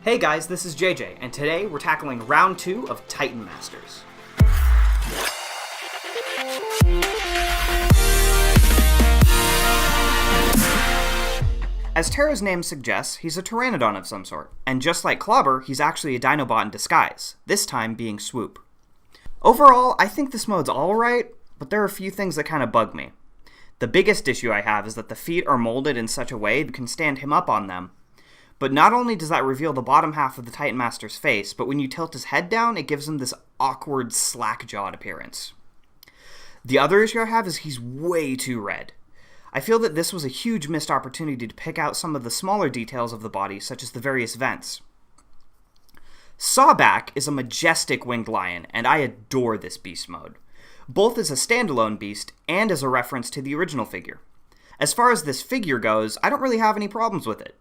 Hey guys, this is JJ, and today we're tackling round 2 of Titan Masters. As Ptero's name suggests, he's a Pteranodon of some sort, and just like Clobber, he's actually a Dinobot in disguise, this time being Swoop. Overall, I think this mode's alright, but there are a few things that kind of bug me. The biggest issue I have is that the feet are molded in such a way that you can stand him up on them. But not only does that reveal the bottom half of the Titan Master's face, but when you tilt his head down, it gives him this awkward, slack-jawed appearance. The other issue I have is he's way too red. I feel that this was a huge missed opportunity to pick out some of the smaller details of the body, such as the various vents. Sawback is a majestic winged lion, and I adore this beast mode, both as a standalone beast and as a reference to the original figure. As far as this figure goes, I don't really have any problems with it.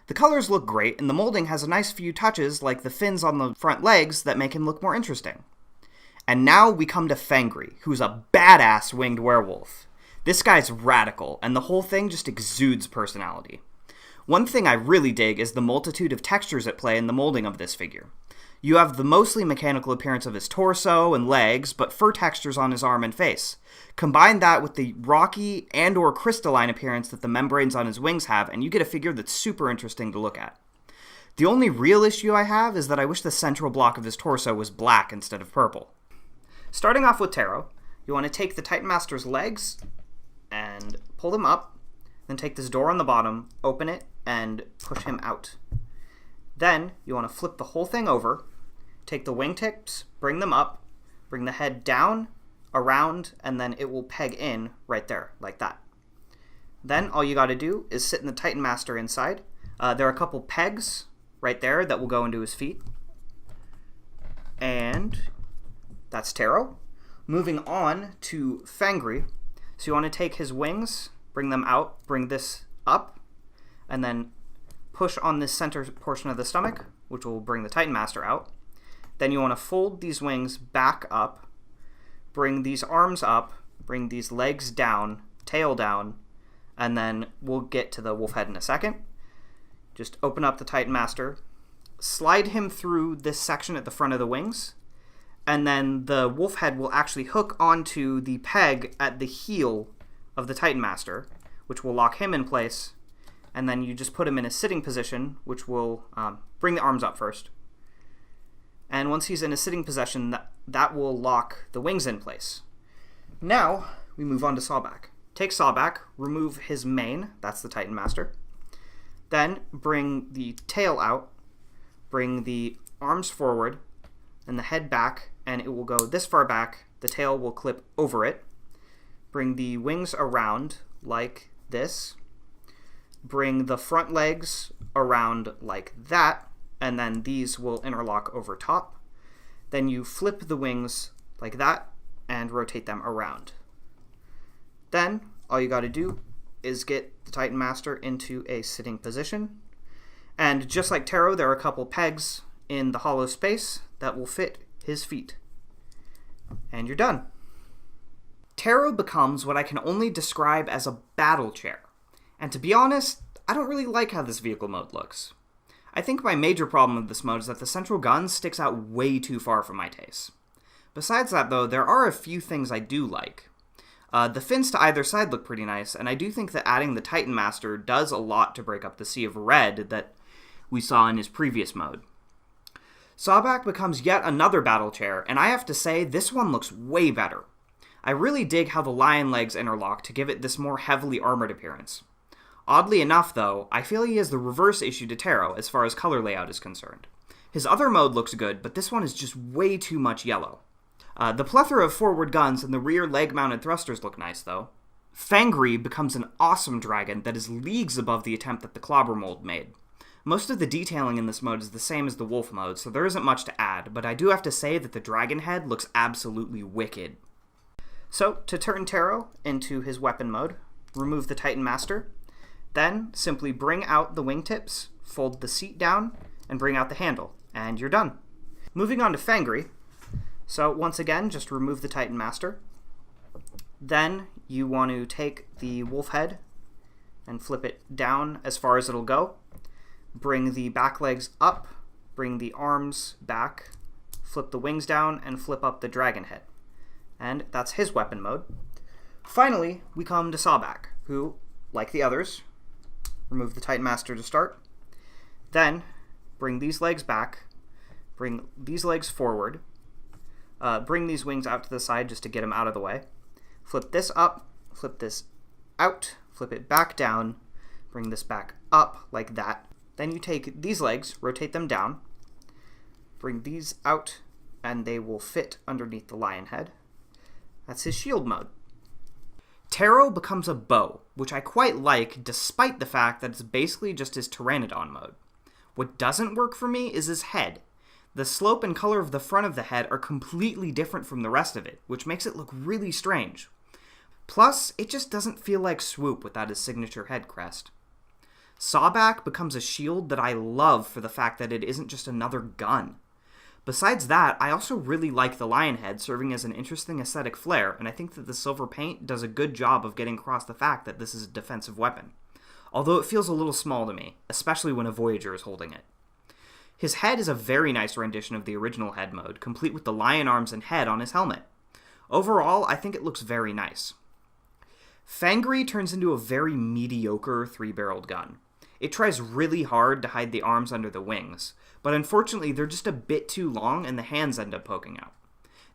The colors look great, and the molding has a nice few touches, like the fins on the front legs, that make him look more interesting. And now we come to Fangry, who's a badass winged werewolf. This guy's radical, and the whole thing just exudes personality. One thing I really dig is the multitude of textures at play in the molding of this figure. You have the mostly mechanical appearance of his torso and legs, but fur textures on his arm and face. Combine that with the rocky and or crystalline appearance that the membranes on his wings have, and you get a figure that's super interesting to look at. The only real issue I have is that I wish the central block of his torso was black instead of purple. Starting off with Ptero, you want to take the Titan Master's legs and pull them up, then take this door on the bottom, open it, and push him out. Then you want to flip the whole thing over, take the wingtips, bring them up, bring the head down, around, and then it will peg in right there, like that. Then all you got to do is sit in the Titan Master inside. There are a couple pegs right there that will go into his feet. And that's Ptero. Moving on to Fangry. So you want to take his wings, bring them out, bring this up, and then push on this center portion of the stomach, which will bring the Titan Master out. Then you want to fold these wings back up, bring these arms up, bring these legs down, tail down, and then we'll get to the wolf head in a second. Just open up the Titan Master, slide him through this section at the front of the wings, and then the wolf head will actually hook onto the peg at the heel of the Titan Master, which will lock him in place, and then you just put him in a sitting position, which will bring the arms up first. And once he's in a sitting position, that will lock the wings in place. Now, we move on to Sawback. Take Sawback, remove his mane, that's the Titan Master. Then bring the tail out, bring the arms forward, and the head back, and it will go this far back. The tail will clip over it. Bring the wings around like this. Bring the front legs around like that, and then these will interlock over top. Then you flip the wings like that and rotate them around. Then all you got to do is get the Titan Master into a sitting position. And just like Ptero, there are a couple pegs in the hollow space that will fit his feet. And you're done. Ptero becomes what I can only describe as a battle chair. And to be honest, I don't really like how this vehicle mode looks. I think my major problem with this mode is that the central gun sticks out way too far for my taste. Besides that though, there are a few things I do like. The fins to either side look pretty nice, and I do think that adding the Titan Master does a lot to break up the sea of red that we saw in his previous mode. Sawback becomes yet another battle chair, and I have to say, this one looks way better. I really dig how the lion legs interlock to give it this more heavily armored appearance. Oddly enough, though, I feel he has the reverse issue to Ptero as far as color layout is concerned. His other mode looks good, but this one is just way too much yellow. The plethora of forward guns and the rear leg-mounted thrusters look nice, though. Fangry becomes an awesome dragon that is leagues above the attempt that the Clobber mold made. Most of the detailing in this mode is the same as the wolf mode, so there isn't much to add, but I do have to say that the dragon head looks absolutely wicked. So, to turn Ptero into his weapon mode, remove the Titan Master. Then, simply bring out the wingtips, fold the seat down, and bring out the handle, and you're done. Moving on to Fangry. So, once again, just remove the Titan Master. Then, you want to take the wolf head and flip it down as far as it'll go. Bring the back legs up, bring the arms back, flip the wings down, and flip up the dragon head. And that's his weapon mode. Finally, we come to Sawback, who, like the others, remove the Titan Master to start. Then, bring these legs back, bring these legs forward, bring these wings out to the side just to get them out of the way. Flip this up, flip this out, flip it back down, bring this back up like that. Then you take these legs, rotate them down, bring these out, and they will fit underneath the lion head. That's his shield mode. Ptero becomes a bow, which I quite like despite the fact that it's basically just his Pteranodon mode. What doesn't work for me is his head. The slope and color of the front of the head are completely different from the rest of it, which makes it look really strange. Plus, it just doesn't feel like Swoop without his signature head crest. Sawback becomes a shield that I love for the fact that it isn't just another gun. Besides that, I also really like the lion head serving as an interesting aesthetic flair, and I think that the silver paint does a good job of getting across the fact that this is a defensive weapon. Although it feels a little small to me, especially when a Voyager is holding it. His head is a very nice rendition of the original head mode, complete with the lion arms and head on his helmet. Overall, I think it looks very nice. Fangry turns into a very mediocre 3-barreled gun. It tries really hard to hide the arms under the wings, but unfortunately they're just a bit too long and the hands end up poking out.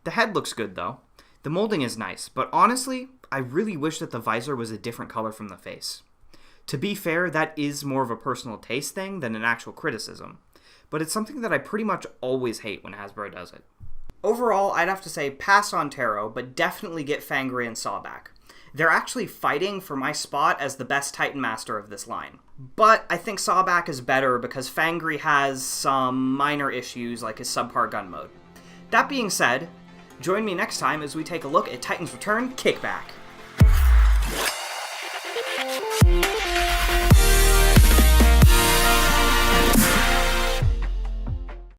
The head looks good though. The molding is nice, but honestly, I really wish that the visor was a different color from the face. To be fair, that is more of a personal taste thing than an actual criticism, but it's something that I pretty much always hate when Hasbro does it. Overall, I'd have to say pass on Ptero, but definitely get Fangry and Sawback. They're actually fighting for my spot as the best Titan Master of this line. But I think Sawback is better because Fangry has some minor issues like his subpar gun mode. That being said, join me next time as we take a look at Titan's Return Kickback.